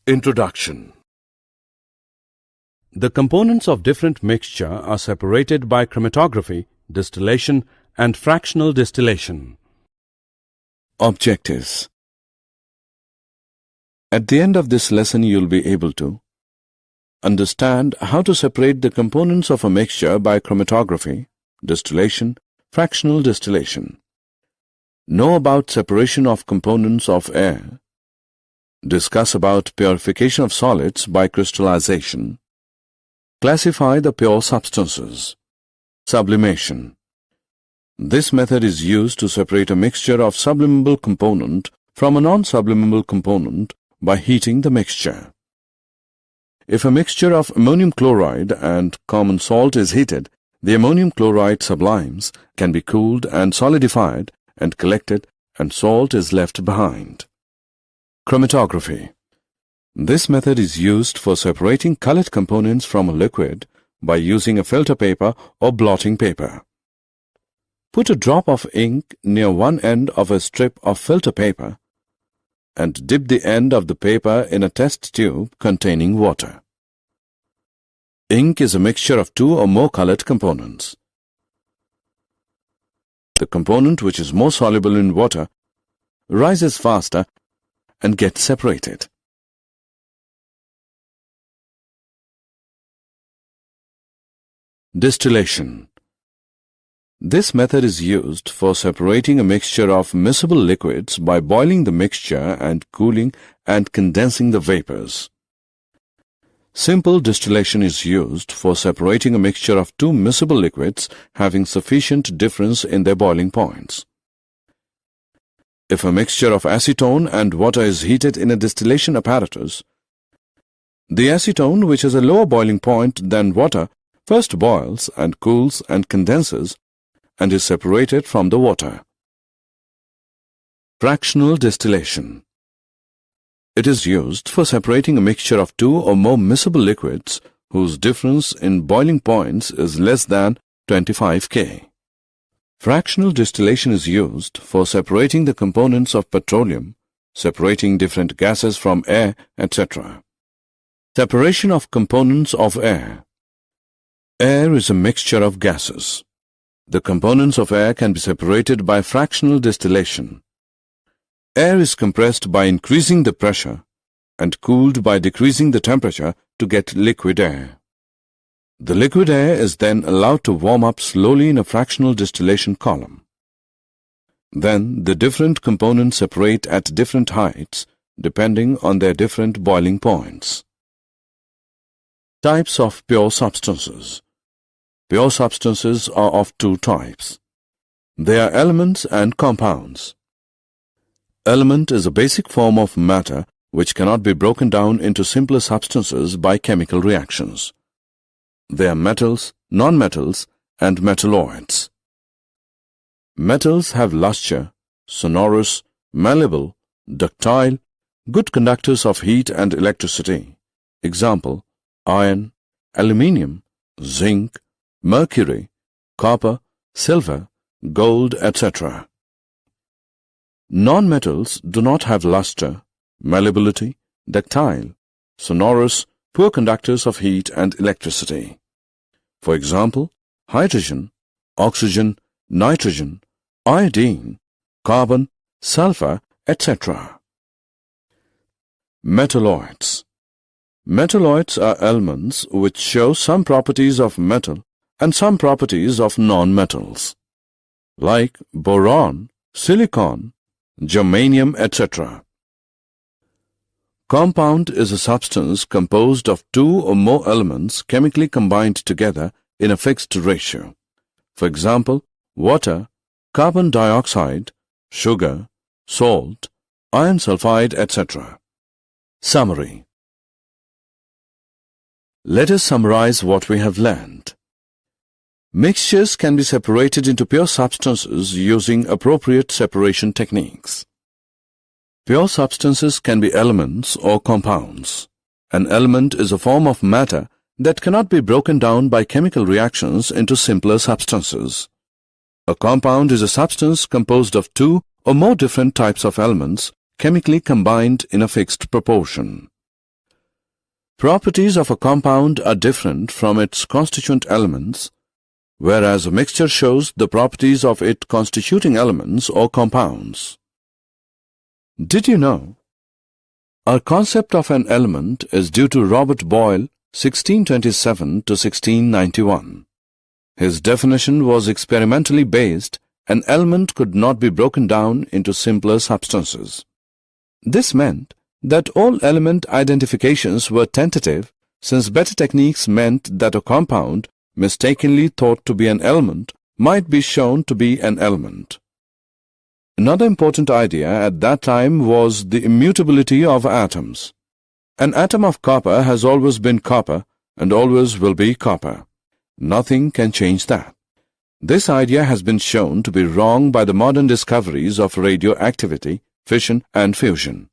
Introduction. The components of different mixture are separated by chromatography, distillation, and fractional distillation. Objectives. At the end of this lesson, you'll be able to understand how to separate the components of a mixture by chromatography, distillation, fractional distillation. Know about separation of components of air. Discuss about purification of solids by crystallization. Classify the pure substances. Sublimation. This method is used to separate a mixture of sublimable component from a non-sublimable component by heating the mixture. If a mixture of ammonium chloride and common salt is heated, the ammonium chloride sublimes, can be cooled and solidified and collected, and salt is left behind. Chromatography. This method is used for separating colored components from a liquid by using a filter paper or blotting paper. Put a drop of ink near one end of a strip of filter paper and dip the end of the paper in a test tube containing water. Ink is a mixture of two or more colored components. The component which is more soluble in water rises faster and gets separated. Distillation. This method is used for separating a mixture of miscible liquids by boiling the mixture and cooling and condensing the vapors. Simple distillation is used for separating a mixture of two miscible liquids having sufficient difference in their boiling points. If a mixture of acetone and water is heated in a distillation apparatus, the acetone, which has a lower boiling point than water, first boils and cools and condenses and is separated from the water. Fractional distillation. It is used for separating a mixture of two or more miscible liquids whose difference in boiling points is less than 25 K. Fractional distillation is used for separating the components of petroleum, separating different gases from air, etc. Separation of components of air. Air is a mixture of gases. The components of air can be separated by fractional distillation. Air is compressed by increasing the pressure and cooled by decreasing the temperature to get liquid air. The liquid air is then allowed to warm up slowly in a fractional distillation column. Then the different components separate at different heights depending on their different boiling points. Types of pure substances. Pure substances are of two types. They are elements and compounds. Element is a basic form of matter which cannot be broken down into simpler substances by chemical reactions. They are metals, nonmetals, and metalloids. Metals have luster, sonorous, malleable, ductile, good conductors of heat and electricity. Example: iron, aluminium, zinc, mercury, copper, silver, gold, etc. Non-metals do not have luster, malleability, ductile, sonorous, poor conductors of heat and electricity. For example, hydrogen, oxygen, nitrogen, iodine, carbon, sulfur, etc. Metalloids. Metalloids are elements which show some properties of metal and some properties of non-metals, like boron, silicon, germanium, etc. Compound is a substance composed of two or more elements chemically combined together in a fixed ratio. For example, water, carbon dioxide, sugar, salt, iron sulfide, etc. Summary. Let us summarize what we have learned. Mixtures can be separated into pure substances using appropriate separation techniques. Pure substances can be elements or compounds. An element is a form of matter that cannot be broken down by chemical reactions into simpler substances. A compound is a substance composed of two or more different types of elements chemically combined in a fixed proportion. Properties of a compound are different from its constituent elements, whereas a mixture shows the properties of its constituting elements or compounds. Did you know? Our concept of an element is due to Robert Boyle, 1627 to 1691. His definition was experimentally based. An element could not be broken down into simpler substances. This meant that all element identifications were tentative, since better techniques meant that a compound, mistakenly thought to be an element, might be shown to be an element. Another important idea at that time was the immutability of atoms. An atom of copper has always been copper and always will be copper. Nothing can change that. This idea has been shown to be wrong by the modern discoveries of radioactivity, fission and fusion.